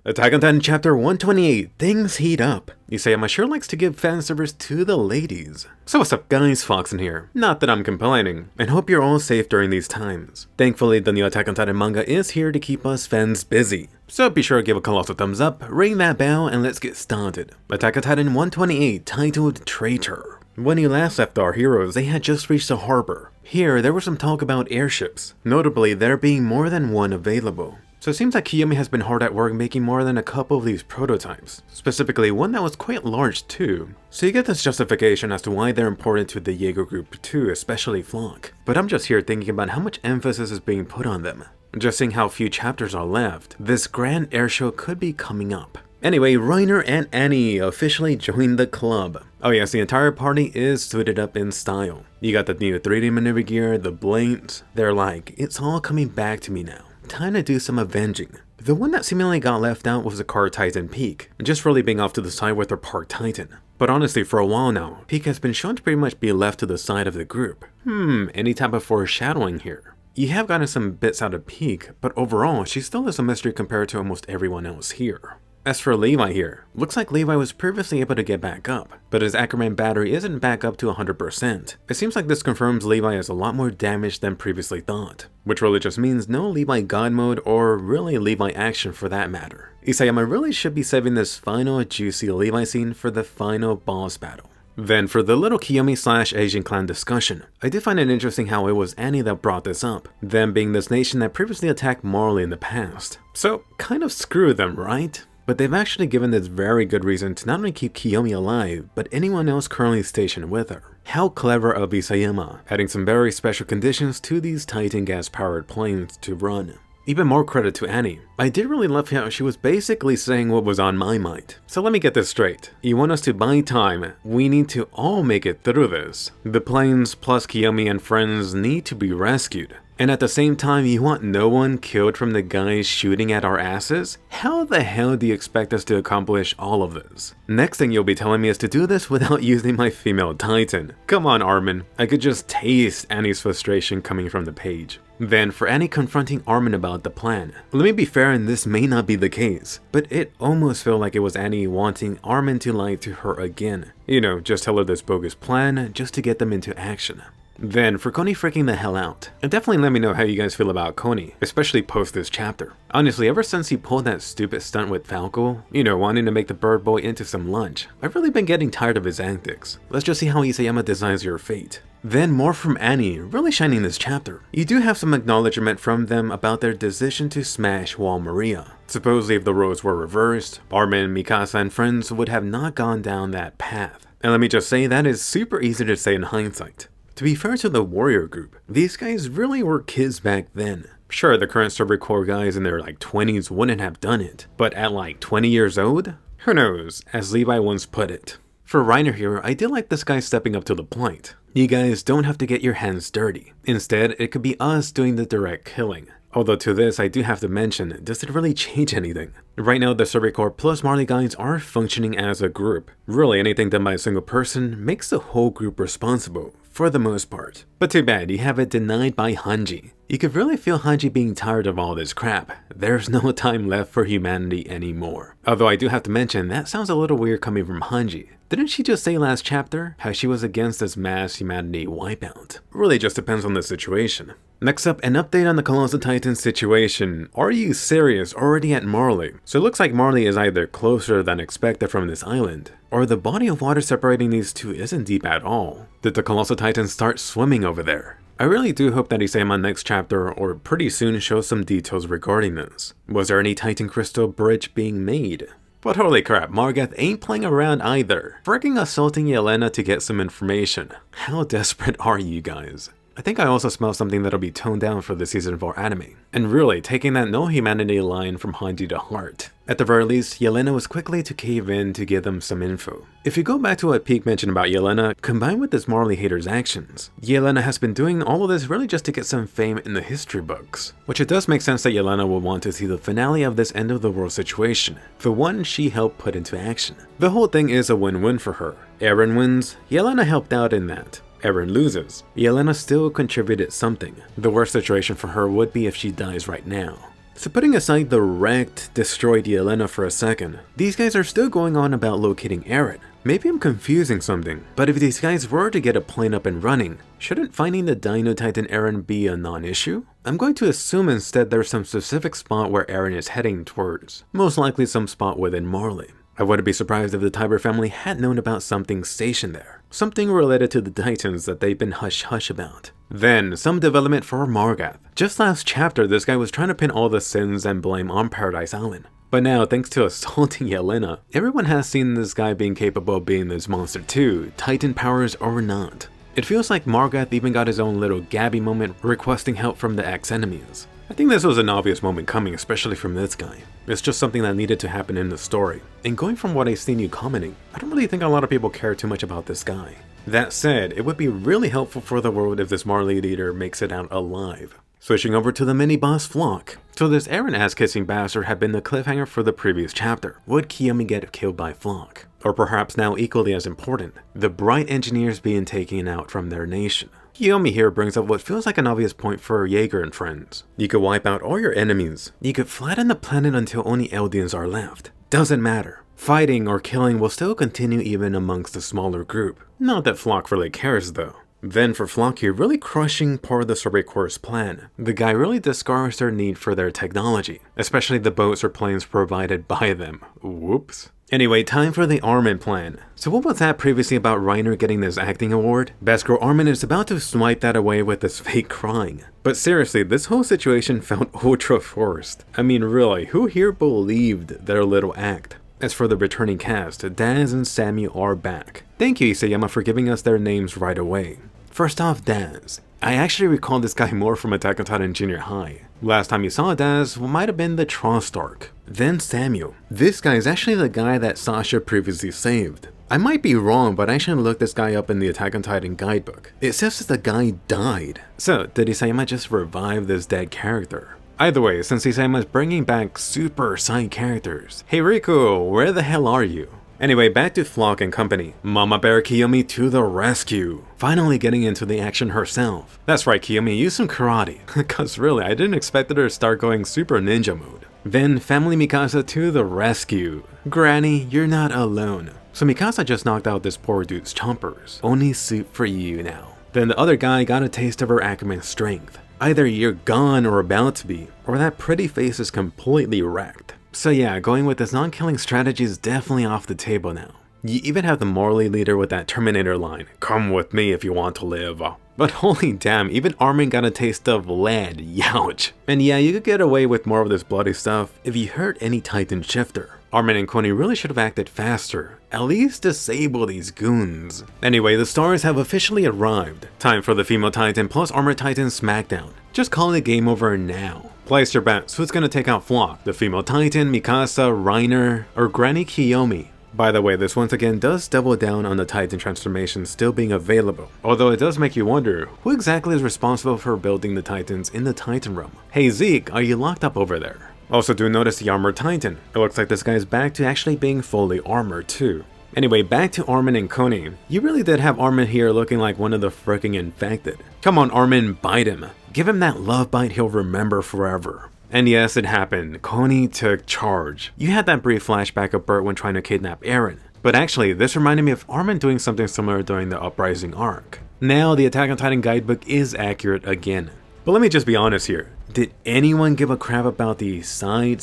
Attack on Titan Chapter 128, Things Heat Up. Isayama sure likes to give fan service to the ladies. So what's up guys, Foxen here. Not that I'm complaining, and hope you're all safe during these times. Thankfully, the new Attack on Titan manga is here to keep us fans busy. So be sure to give a colossal thumbs up, ring that bell, and let's get started. Attack on Titan 128, titled Traitor. When you last left our heroes, they had just reached the harbor. Here, there was some talk about airships, notably there being more than one available. So it seems like Kiyomi has been hard at work making more than a couple of these prototypes, specifically one that was quite large too. So you get this justification as to why they're important to the Yeager group too, especially Floch. But I'm just here thinking about how much emphasis is being put on them. Just seeing how few chapters are left, this grand airshow could be coming up. Anyway, Reiner and Annie officially joined the club. Oh yes, the entire party is suited up in style. You got the new 3D maneuver gear, the blinks. They're like, it's all coming back to me now. Time to do some avenging. The one that seemingly got left out was the car Titan Peak, just really being off to the side with her Park Titan. But honestly, for a while now, Peak has been shown to pretty much be left to the side of the group. Any type of foreshadowing here. You have gotten some bits out of Peak, but overall, she still is a mystery compared to almost everyone else here. As for Levi here, looks like Levi was previously able to get back up, but his Ackerman battery isn't back up to 100%. It seems like this confirms Levi is a lot more damaged than previously thought, which really just means no Levi God mode or really Levi action for that matter. Isayama really should be saving this final juicy Levi scene for the final boss battle. Then for the little Kiyomi/Asian clan discussion, I did find it interesting how it was Annie that brought this up, them being this nation that previously attacked Marley in the past. So kind of screw them, right? But they've actually given this very good reason to not only keep Kiyomi alive, but anyone else currently stationed with her. How clever of Isayama, adding some very special conditions to these Titan gas-powered planes to run. Even more credit to Annie. I did really love how she was basically saying what was on my mind. So let me get this straight. You want us to buy time, we need to all make it through this. The planes plus Kiyomi and friends need to be rescued. And at the same time, you want no one killed from the guys shooting at our asses? How the hell do you expect us to accomplish all of this? Next thing you'll be telling me is to do this without using my female Titan. Come on, Armin. I could just taste Annie's frustration coming from the page. Then for Annie confronting Armin about the plan. Let me be fair, and this may not be the case, but it almost felt like it was Annie wanting Armin to lie to her again. You know, just tell her this bogus plan just to get them into action. Then for Connie freaking the hell out, and definitely let me know how you guys feel about Connie, especially post this chapter. Honestly, ever since he pulled that stupid stunt with Falco, you know, wanting to make the bird boy into some lunch, I've really been getting tired of his antics. Let's just see how Isayama designs your fate. Then more from Annie, really shining this chapter. You do have some acknowledgement from them about their decision to smash Wall Maria. Supposedly if the roles were reversed, Armin, Mikasa, and friends would have not gone down that path. And let me just say, that is super easy to say in hindsight. To be fair to the warrior group, these guys really were kids back then. Sure, the current Survey Corps guys in their 20s wouldn't have done it, but at 20 years old? Who knows, as Levi once put it. For Reiner here, I did like this guy stepping up to the plate. You guys don't have to get your hands dirty. Instead, it could be us doing the direct killing. Although to this, I do have to mention, does it really change anything? Right now, the Survey Corps plus Marley guys are functioning as a group. Really, anything done by a single person makes the whole group responsible, for the most part. But too bad, you have it denied by Hange. You could really feel Hange being tired of all this crap. There's no time left for humanity anymore. Although I do have to mention, that sounds a little weird coming from Hange. Didn't she just say last chapter how she was against this mass humanity wipeout? Really just depends on the situation. Next up, an update on the Colossal Titan situation. Are you serious? Already at Marley? So it looks like Marley is either closer than expected from this island, or the body of water separating these two isn't deep at all. Did the Colossal Titan start swimming over there? I really do hope that Isayama next chapter or pretty soon shows some details regarding this. Was there any Titan Crystal bridge being made? But holy crap, Margath ain't playing around either. Freaking assaulting Yelena to get some information. How desperate are you guys? I think I also smell something that'll be toned down for the season 4 anime. And really, taking that no humanity line from Hanji to heart. At the very least, Yelena was quickly to cave in to give them some info. If you go back to what Peak mentioned about Yelena, combined with this Marley hater's actions, Yelena has been doing all of this really just to get some fame in the history books. Which it does make sense that Yelena will want to see the finale of this end of the world situation, the one she helped put into action. The whole thing is a win-win for her. Eren wins, Yelena helped out in that. Eren loses. Yelena still contributed something. The worst situation for her would be if she dies right now. So putting aside the wrecked, destroyed Yelena for a second, these guys are still going on about locating Eren. Maybe I'm confusing something, but if these guys were to get a plane up and running, shouldn't finding the Dino Titan Eren be a non-issue? I'm going to assume instead there's some specific spot where Eren is heading towards, most likely some spot within Marley. I wouldn't be surprised if the Tiber family had known about something stationed there, something related to the Titans that they've been hush-hush about. Then, some development for Margath. Just last chapter, this guy was trying to pin all the sins and blame on Paradise Island. But now, thanks to assaulting Yelena, everyone has seen this guy being capable of being this monster too, Titan powers or not. It feels like Margath even got his own little Gabby moment requesting help from the ex-enemies. I think this was an obvious moment coming, especially from this guy. It's just something that needed to happen in the story. And going from what I've seen you commenting, I don't really think a lot of people care too much about this guy. That said, it would be really helpful for the world if this Marley leader makes it out alive. Switching over to the mini-boss Floch. So this Eren ass-kissing bastard had been the cliffhanger for the previous chapter. Would Kiyomi get killed by Floch? Or perhaps now equally as important, the bright engineers being taken out from their nation. Kiyomi here brings up what feels like an obvious point for Yeager and friends. You could wipe out all your enemies. You could flatten the planet until only Eldians are left. Doesn't matter. Fighting or killing will still continue even amongst the smaller group. Not that Floch really cares though. Then for Floch here, really crushing part of the Survey Corps' plan. The guy really discards their need for their technology, especially the boats or planes provided by them. Whoops. Anyway, time for the Armin plan. So what was that previously about Reiner getting this acting award? Best Girl Armin is about to swipe that away with this fake crying. But seriously, this whole situation felt ultra forced. I mean really, who here believed their little act? As for the returning cast, Daz and Samuel are back. Thank you Isayama for giving us their names right away. First off, Daz. I actually recall this guy more from Attack on Titan Junior High. Last time you saw Daz might have been the Trost arc. Then Samuel. This guy is actually the guy that Sasha previously saved. I might be wrong, but I actually looked this guy up in the Attack on Titan guidebook. It says that the guy died. So, did Isayama just revive this dead character? Either way, since Isayama is bringing back super side characters. Hey Riku, where the hell are you? Anyway, back to Floch and company. Mama Bear Kiyomi to the rescue. Finally getting into the action herself. That's right Kiyomi, use some karate. Cause really, I didn't expect her to start going super ninja mode. Then family Mikasa to the rescue. Granny, you're not alone. So Mikasa just knocked out this poor dude's chompers. Only soup for you now. Then the other guy got a taste of her Ackerman's strength. Either you're gone or about to be, or that pretty face is completely wrecked. So yeah, going with this non-killing strategy is definitely off the table now. You even have the Marley leader with that Terminator line, "Come with me if you want to live." But holy damn, even Armin got a taste of lead, youch. And yeah, you could get away with more of this bloody stuff if you hurt any Titan shifter. Armin and Coney really should have acted faster. At least disable these goons. Anyway, the stars have officially arrived. Time for the female Titan plus Armored Titan Smackdown. Just call the game over now. Place your bets. Who's gonna take out Floch? The female Titan, Mikasa, Reiner, or Granny Kiyomi? By the way, this once again does double down on the Titan transformation still being available. Although it does make you wonder, who exactly is responsible for building the Titans in the Titan realm? Hey Zeke, are you locked up over there? Also do notice the Armored Titan. It looks like this guy is back to actually being fully armored too. Anyway, back to Armin and Coney. You really did have Armin here looking like one of the fricking infected. Come on Armin, bite him. Give him that love bite he'll remember forever. And yes, it happened. Coney took charge. You had that brief flashback of Bert when trying to kidnap Eren. But actually, this reminded me of Armin doing something similar during the Uprising arc. Now, the Attack on Titan guidebook is accurate again. But let me just be honest here. Did anyone give a crap about the side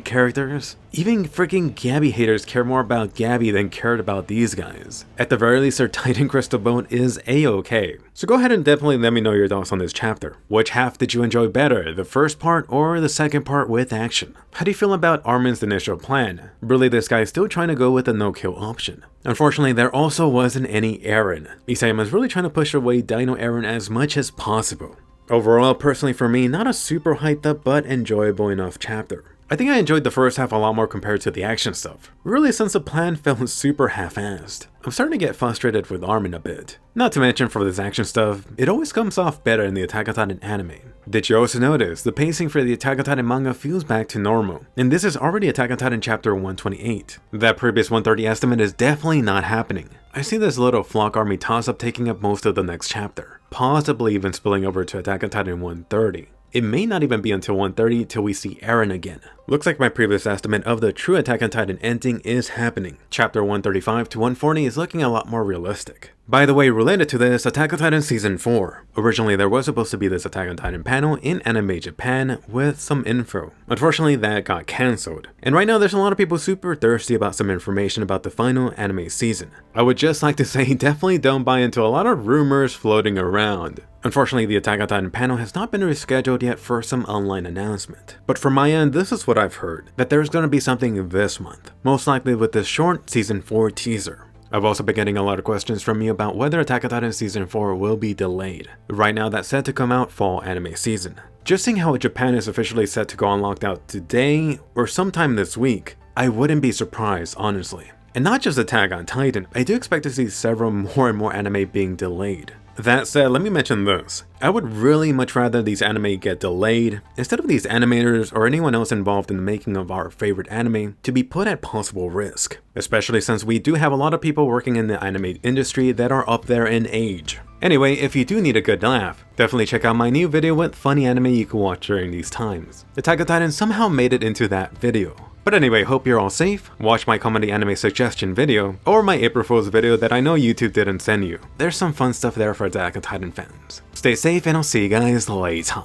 characters? Even freaking Gabby haters care more about Gabby than cared about these guys. At the very least, their Titan Crystal Bone is a-okay. So go ahead and definitely let me know your thoughts on this chapter. Which half did you enjoy better, the first part or the second part with action? How do you feel about Armin's initial plan? Really, this guy is still trying to go with the no-kill option. Unfortunately, there also wasn't any Eren. Isayama is really trying to push away Dino Eren as much as possible. Overall, personally for me, not a super hyped up but enjoyable enough chapter. I think I enjoyed the first half a lot more compared to the action stuff. Really, since the plan felt super half-assed. I'm starting to get frustrated with Armin a bit. Not to mention for this action stuff, it always comes off better in the Attack on Titan anime. Did you also notice, the pacing for the Attack on Titan manga feels back to normal, and this is already Attack on Titan chapter 128. That previous 130 estimate is definitely not happening. I see this little Floch army toss-up taking up most of the next chapter, possibly even spilling over to Attack on Titan 130. it may not even be until 130 till we see Eren again. Looks like my previous estimate of the true Attack on Titan ending is happening. Chapter 135 to 140 is looking a lot more realistic. By the way, related to this, Attack on Titan Season 4. Originally there was supposed to be this Attack on Titan panel in Anime Japan with some info. Unfortunately that got cancelled. And right now there's a lot of people super thirsty about some information about the final anime season. I would just like to say definitely don't buy into a lot of rumors floating around. Unfortunately, the Attack on Titan panel has not been rescheduled yet for some online announcement. But from my end, this is what I've heard, that there's going to be something this month, most likely with this short Season 4 teaser. I've also been getting a lot of questions from me about whether Attack on Titan Season 4 will be delayed. Right now that's set to come out fall anime season. Just seeing how Japan is officially set to go on lockdown today or sometime this week, I wouldn't be surprised, honestly. And not just Attack on Titan, I do expect to see several more and more anime being delayed. That said, let me mention this. I would really much rather these anime get delayed, instead of these animators or anyone else involved in the making of our favorite anime to be put at possible risk. Especially since we do have a lot of people working in the anime industry that are up there in age. Anyway, if you do need a good laugh, definitely check out my new video with funny anime you can watch during these times. Attack on Titan somehow made it into that video. But anyway, hope you're all safe, watch my comedy anime suggestion video, or my April Fool's video that I know YouTube didn't send you. There's some fun stuff there for Attack on Titan fans. Stay safe and I'll see you guys later.